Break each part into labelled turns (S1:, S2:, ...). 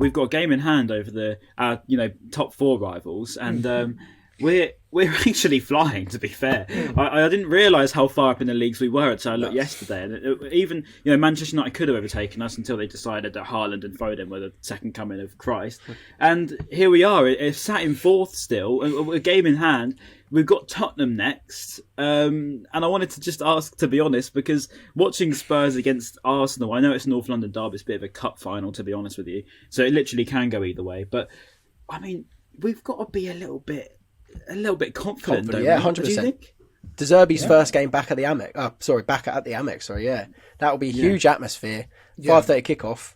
S1: we've got a game in hand over our top 4 rivals, and we're actually flying. To be fair, I didn't realise how far up in the leagues we were until I looked yesterday, and even Manchester United could have overtaken us until they decided that Haaland and Foden were the second coming of Christ, and here we are. It's sat in 4th still, a game in hand. We've got Tottenham next, and I wanted to just ask, to be honest, because watching Spurs against Arsenal, I know it's North London derby, it's a bit of a cup final, to be honest with you, so it literally can go either way. But I mean, we've got to be a little bit confident, don't we?
S2: 100%.
S1: What do you think?
S2: De Zerbi's first game back at the Amex. Back at the Amex. Sorry, yeah, that will be huge atmosphere. 5:30 kickoff.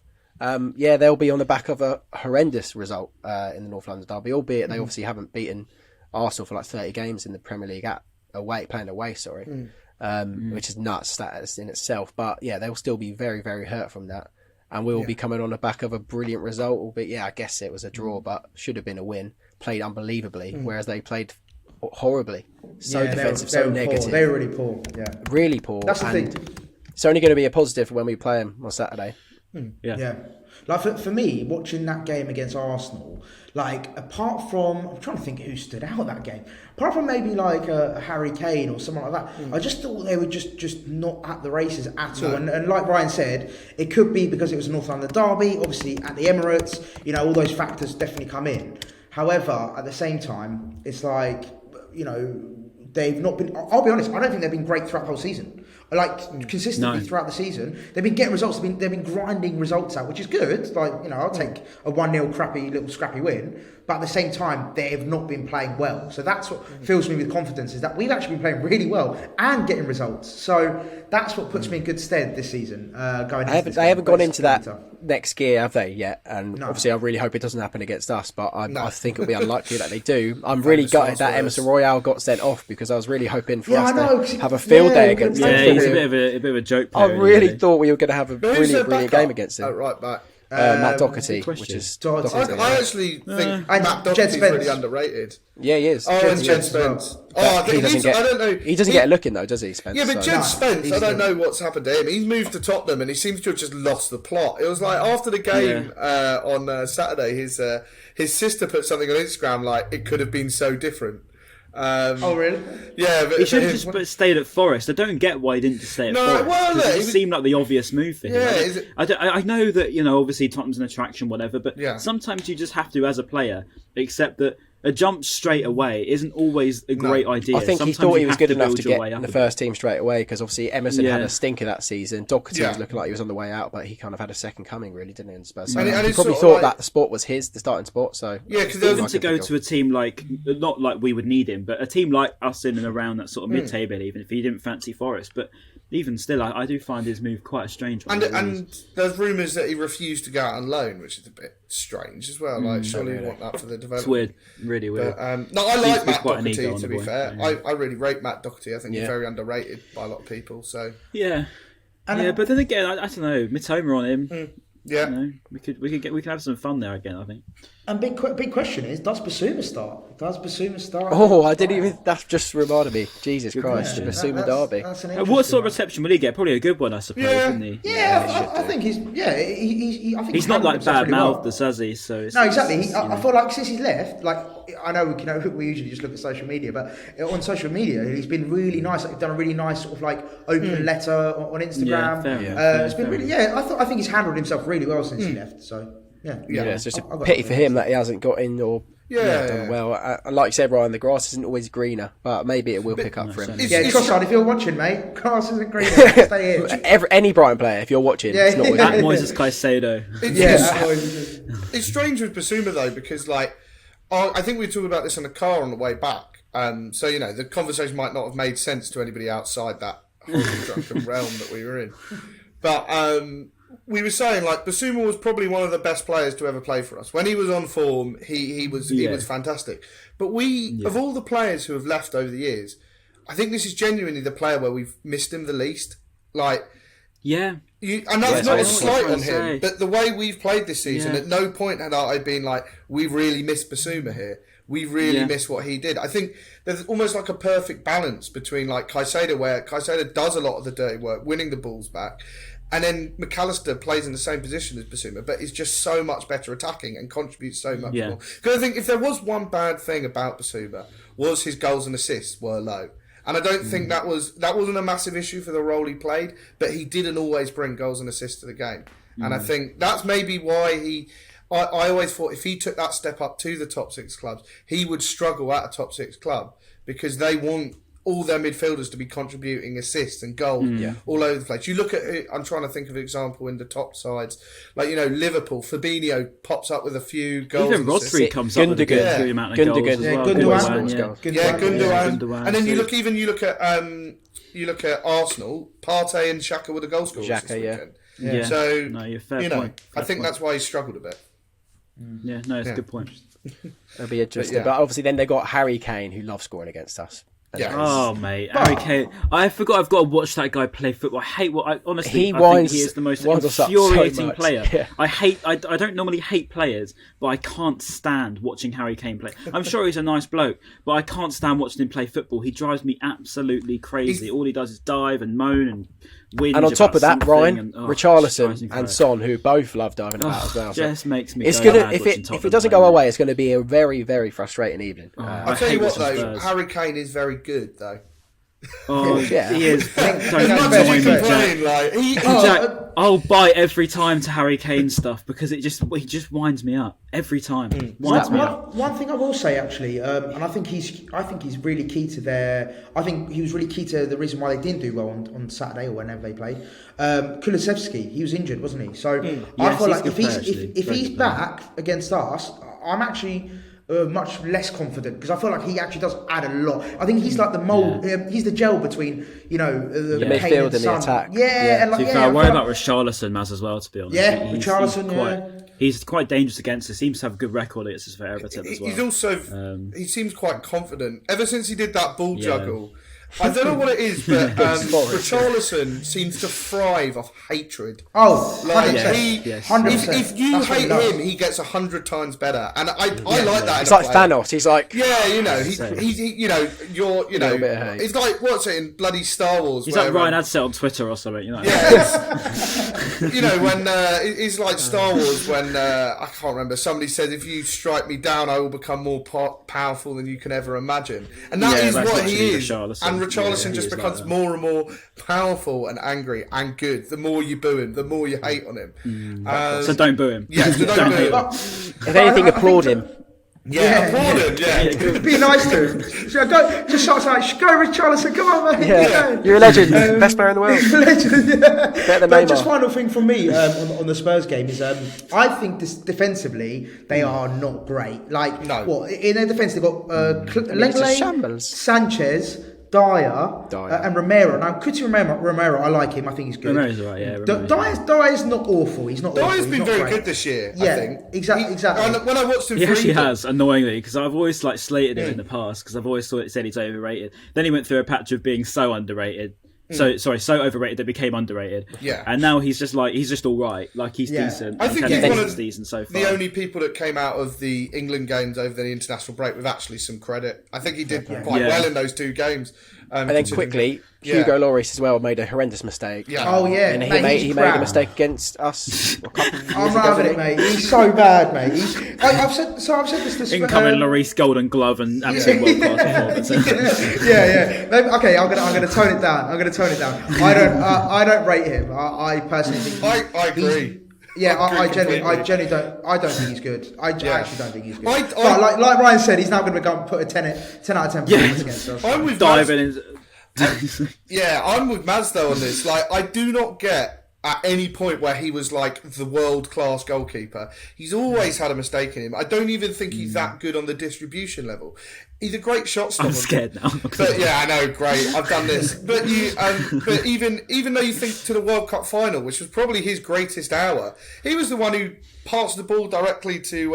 S2: They'll be on the back of a horrendous result in the North London derby, albeit they obviously haven't beaten Arsenal for like 30 games in the Premier League playing away. Which is nuts status in itself. But yeah, they'll still be very, very hurt from that, and we will be coming on the back of a brilliant result. Albeit, I guess it was a draw, but should have been a win. Played unbelievably, whereas they played horribly. Defensive, so negative.
S3: Poor. They were really poor. Yeah,
S2: really poor.
S3: That's the thing.
S2: It's only going to be a positive when we play them on Saturday.
S3: Yeah. Like for me, watching that game against Arsenal, like apart from, I'm trying to think who stood out that game. Apart from maybe like Harry Kane or someone like that, I just thought they were just not at the races at all. And like Brian said, it could be because it was a North London derby, obviously at the Emirates. All those factors definitely come in. However, at the same time, it's like, they've not been. I'll be honest, I don't think they've been great throughout the whole season. Like consistently throughout the season, they've been getting results. They've been grinding results out, which is good. Like I'll take a 1-0 crappy scrappy win. But at the same time, they have not been playing well. So that's what fills me with confidence, is that we've actually been playing really well and getting results. So that's what puts me in good stead this season.
S2: They haven't gone into that next gear, have they, yet? And obviously, I really hope it doesn't happen against us, but I think it'll be unlikely that they do. I'm really gutted that Emerson Royale got sent off, because I was really hoping for us to have a field day against them.
S1: Yeah, he's a bit of a joke player.
S2: I really thought we were going to have a brilliant game against him.
S4: Right back.
S2: Matt Doherty, which is Doherty.
S4: I actually think Matt Doherty is really underrated.
S2: Yeah, he is.
S4: And Jed Spence. I don't know.
S2: He doesn't get a look in though, does he, Spence?
S4: Yeah, but Jed Spence, I don't know what's happened to him. He's moved to Tottenham and he seems to have just lost the plot. It was like after the game on Saturday, his sister put something on Instagram like, it could have been so different.
S3: Oh really?
S4: Yeah, but
S1: he should have just stayed at Forest. I don't get why he didn't just stay at Forest. It seemed like the obvious move for him.
S4: Yeah,
S1: I know that obviously Tottenham's an attraction, whatever, but sometimes you just have to, as a player, accept that a jump straight away isn't always a great idea.
S2: I think
S1: sometimes
S2: he thought he was good enough to get
S1: in
S2: the first team straight away, because obviously Emerson had a stinker that season. Doherty was looking like he was on the way out, but he kind of had a second coming, really, didn't he, in Spurs? So he probably thought that the sport was the starting sport. So
S4: because
S1: even to go to a team like, not like we would need him, but a team like us in and around that sort of mid-table, even if he didn't fancy Forest, but even still, I do find his move quite a strange one.
S4: And there's rumours that he refused to go out on loan, which is a bit strange as well. Like, surely you want that for the development.
S1: It's weird, really weird.
S4: But, no, I like Matt Doherty, to be fair. I really rate Matt Doherty. I think he's very underrated by a lot of people. So
S1: but then again, I don't know. Mitoma on him.
S4: Yeah,
S1: we can have some fun there again, I think.
S3: And big question is, does Basuma start?
S2: Oh, I didn't even. That just reminded me. Jesus Christ, Basuma derby.
S1: What sort of reception will he get? Probably a good one, I suppose, isn't he?
S3: Yeah, I think he's. I think
S1: he's not like bad mouthed, does he? So
S3: no, exactly. I feel like since he's left, like I know we usually just look at social media, but on social media he's been really nice. Like, he's done a really nice sort of like open letter on Instagram. It's been really. I think he's handled himself really well since he left. So. Yeah,
S2: it's just a pity for him that he hasn't got in or done well. Like you said, Ryan, the grass isn't always greener, but maybe it will pick up for him.
S3: Trossard, if you're watching, mate, grass isn't greener. Stay in.
S2: Any Brighton player, if you're watching, it's not
S1: that Moises Caicedo.
S4: It's strange with Basuma though, because like I think we were talking about this in the car on the way back. So the conversation might not have made sense to anybody outside that horrible drunken realm that we were in, but. We were saying like Basuma was probably one of the best players to ever play for us. When he was on form, he was fantastic. But of all the players who have left over the years, I think this is genuinely the player where we've missed him the least. Like, and that's not a slight on him, but the way we've played this season, at no point had I been like, we really missed Basuma here. We really miss what he did. I think there's almost like a perfect balance between like Caicedo, where Caicedo does a lot of the dirty work, winning the balls back, And then McAllister plays in the same position as Basuma, but is just so much better attacking and contributes so much more. Because I think if there was one bad thing about Basuma, was his goals and assists were low. And I don't think that wasn't a massive issue for the role he played, but he didn't always bring goals and assists to the game. And I think that's maybe why I always thought if he took that step up to the top 6 clubs, he would struggle at a top 6 club, because they want all their midfielders to be contributing assists and goals all over the place. You look at it, I'm trying to think of an example in the top sides, like, Liverpool, Fabinho pops up with a few goals.
S1: Even Rodri comes up with a good amount of goals as well.
S3: Gundogan.
S4: And then you look at Arsenal, Partey and Xhaka were the goal scorers this weekend.
S1: Yeah.
S4: So,
S1: no, fair point.
S4: I think that's why he struggled a bit.
S1: Yeah, no, it's a good point.
S2: It'll be interesting. But obviously then they got Harry Kane, who loves scoring against us.
S4: Yeah.
S1: Oh, mate, Harry Kane. I forgot I've got to watch that guy play football. I hate I think he is the most infuriating player. Yeah. I don't normally hate players, but I can't stand watching Harry Kane play. I'm sure he's a nice bloke, but I can't stand watching him play football. He drives me absolutely crazy. All he does is dive and moan and whinge.
S2: And on top of that, Ryan,
S1: and,
S2: Richarlison and Son, who both love diving about as well.
S1: Just makes me.
S2: It's gonna if it doesn't go away, it's going to be a very, very frustrating evening.
S4: I'll tell you what though, Harry Kane is very good though.
S1: Oh yeah, he is. I'll buy every time to Harry Kane stuff because he just winds me up every time. Winds me up.
S3: One thing I will say actually, and I think he's really key to their. I think he was really key to the reason why they didn't do well on Saturday or whenever they played. Kulusevski, he was injured, wasn't he? So I feel like if he's back against us, I'm actually much less confident because I feel like he actually does add a lot. I think he's like the mold. He's the gel between the
S2: midfield and the attack.
S1: I worry about Richarlison, Maz, as well. To be honest,
S3: Richarlison.
S1: He's quite dangerous against us. Seems to have a good record against us for Everton as well.
S4: He's also he seems quite confident ever since he did that ball juggle. I don't know what it is, but Richarlison seems to thrive off hatred.
S3: Oh,
S4: like
S3: 100%.
S4: If you hate him, he gets 100 times better, and I like that.
S2: It's like Thanos. He's like,
S4: he's it's like what's it in bloody Star Wars?
S1: He's like Ryan Adsett on Twitter or something.
S4: When it's like Star Wars when I can't remember. Somebody says, "If you strike me down, I will become more powerful than you can ever imagine," and that is what he is. And Richarlison just becomes more and more powerful and angry and good. The more you boo him, the more you hate on him.
S1: So don't boo him.
S4: Yeah, so don't boo him.
S2: If anything, applaud him.
S4: Applaud him. Yeah,
S3: be nice to him. So just shots like, "Go Richarlison, come on, mate."
S2: Yeah, you're a legend, best player in the world.
S3: Legend,
S2: Better than Neymar.
S3: Just final thing from me on the Spurs game is I think defensively they are not great. Like in their defence they've got Lenglet, Sanchez, Dyer. And Romero. Now, Romero, I like him. I think he's good.
S1: Romero's alright, yeah.
S3: Dyer's not awful. He's not.
S4: Dyer's been very
S3: great.
S4: Good this year.
S3: Yeah,
S4: I think
S3: exactly.
S4: And when I watched him,
S1: he actually has annoyingly because I've always slated him in the past because I've always said he's overrated. Then he went through a patch of being so underrated. So overrated that became underrated.
S4: Yeah,
S1: and now he's just all right. Like he's decent.
S4: I think he's one of
S1: decent so far.
S4: The only people that came out of the England games over the international break with actually some credit. I think he did quite well in those 2 games.
S2: And then quickly, Hugo Lloris as well made a horrendous mistake.
S3: Yeah. Oh yeah,
S2: and he made a mistake against us.
S3: I'm having it, mate. He's so bad, mate. I've said this.
S1: Incoming Lloris Golden Glove and absolute world class performance.
S3: Okay, I'm gonna tone it down. I don't rate him. I personally think.
S4: I agree.
S3: I genuinely don't. I don't think he's good. I actually don't think he's good. But like Ryan said, he's now going to go and put a 10 out of 10 performance against us.
S4: I'm with
S1: diving.
S4: I'm with Maz though on this. Like, I do not get at any point where he was like the world-class goalkeeper. He's always had a mistake in him. I don't even think he's that good on the distribution level. He's a great shot stopper.
S1: I'm scared now.
S4: But yeah, I know, great. I've done this. But but even though you think to the World Cup final, which was probably his greatest hour, he was the one who passed the ball directly to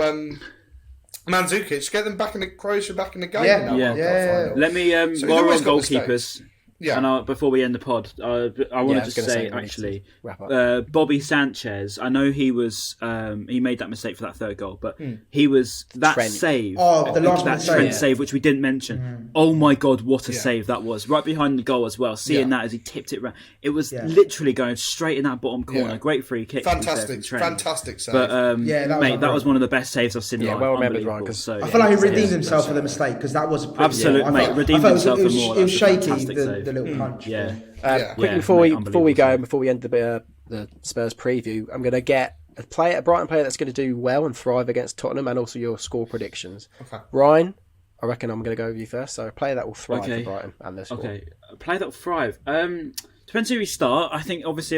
S4: Mandzukic, get them Croatia back in the game.
S1: Let me while we're on goalkeepers.
S4: Yeah.
S1: And before we end the pod, I wanted to say actually, Bobby Sanchez. I know he was he made that mistake for that third goal, but he was that
S2: Trent.
S1: save.
S3: The last
S1: that Trent save, which we didn't mention. Oh my God, what a save that was! Right behind the goal as well. Seeing that as he tipped it round, it was literally going straight in that bottom corner. Great free kick.
S4: Fantastic save.
S1: But mate, that was one of the best saves I've seen.
S2: Well remembered, Ryan.
S3: I feel like he redeemed himself for the mistake because that was a pretty
S1: absolutely, mate. Redeemed himself for more.
S3: It was shaky, the little punch.
S2: Quickly before we end the Spurs preview, I'm going to get a Brighton player that's going to do well and thrive against Tottenham, and also your score predictions.
S4: Okay.
S2: Ryan, I reckon I'm going to go with you first. So a player that will thrive for Brighton and their score.
S1: Okay, a player that will thrive. Depends who we start. I think obviously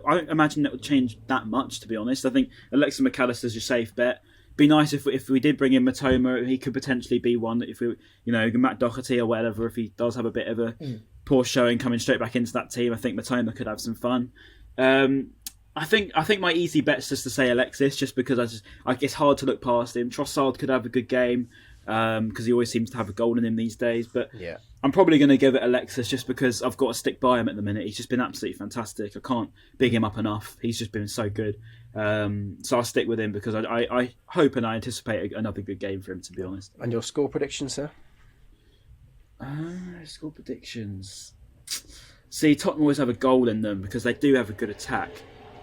S1: I don't imagine that would change that much. To be honest, I think Alexis McAllister's your safe bet. Be nice if we did bring in Matoma. He could potentially be one. If we, Matt Doherty or whatever, if he does have a bit of a poor showing coming straight back into that team, I think Matoma could have some fun. I think my easy bet's just to say Alexis, just because it's hard to look past him. Trossard could have a good game because he always seems to have a goal in him these days. But I'm probably going to give it Alexis just because I've got to stick by him at the minute. He's just been absolutely fantastic. I can't big him up enough. He's just been so good. So I'll stick with him because I hope and I anticipate another good game for him, to be honest.
S2: And your score predictions, sir?
S1: Score predictions. See, Tottenham always have a goal in them because they do have a good attack.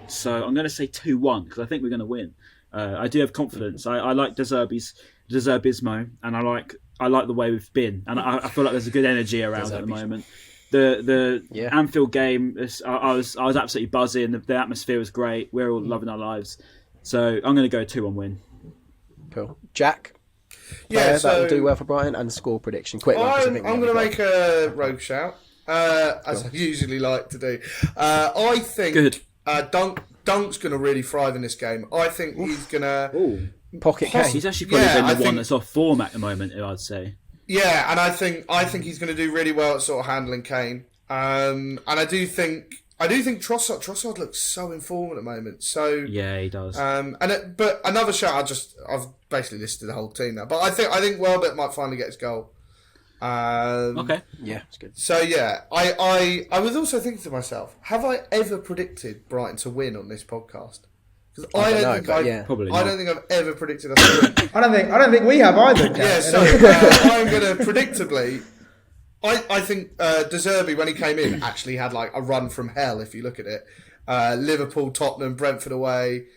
S1: So I'm going to say 2-1 because I think we're going to win. I do have confidence. I like Deserbismo, and I like the way we've been, and I feel like there's a good energy around at the moment. The Anfield game, I was absolutely buzzing. The atmosphere was great. We're all loving our lives. So I'm going to go 2-1 win.
S2: Cool. Jack? That will do well for Brighton, and score prediction. Quick one.
S4: I'm going to make a rogue shout, as I usually like to do. I think Dunk's going to really thrive in this game. I think he's going to...
S2: Pocket case.
S1: He's actually probably been the one that's off form at the moment, I'd say.
S4: Yeah, and I think he's going to do really well at sort of handling Kane. And I do think Trossard looks so in form at the moment. So
S1: yeah, he does.
S4: But another shout, I've basically listed the whole team now. But I think Welbeck might finally get his goal.
S1: Okay.
S2: Yeah, it's good.
S4: So yeah, I was also thinking to myself, have I ever predicted Brighton to win on this podcast? Because I don't think I've ever predicted us to win.
S3: I don't think we have either.
S4: Yeah, so I'm going to predictably. I think De Zerbi, when he came in, actually had like a run from hell. If you look at it, Liverpool, Tottenham, Brentford away,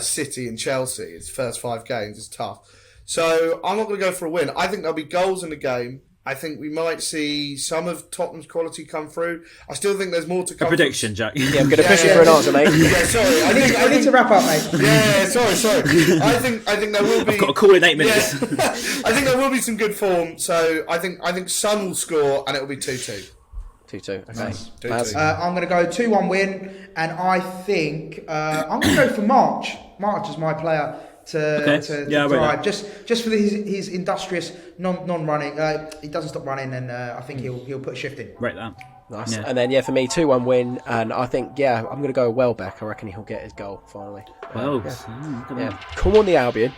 S4: City, and Chelsea. His first 5 games is tough. So I'm not going to go for a win. I think there'll be goals in the game. I think we might see some of Tottenham's quality come through. I still think there's more to come.
S1: A prediction, Jack.
S2: Yeah, I'm going to push you for an answer, mate.
S4: Yeah, sorry.
S3: I need to wrap up, mate.
S4: Yeah, sorry. I think there will be.
S1: I've got a call in 8 minutes.
S4: Yeah. I think there will be some good form. So I think Son will score, and it will be 2-2.
S2: 2-2. Okay.
S4: Nice. 2-2.
S3: I'm going to go 2-1 win, and I think I'm going to go for March. March is my player to drive, just for his industrious non-running. He doesn't stop running, and I think he'll put a shift in.
S1: Right, that.
S2: Nice. Yeah. And then for me, 2-1 win, and I think I'm going to go Welbeck. I reckon he'll get his goal finally.
S1: Well,
S2: come on the Albion.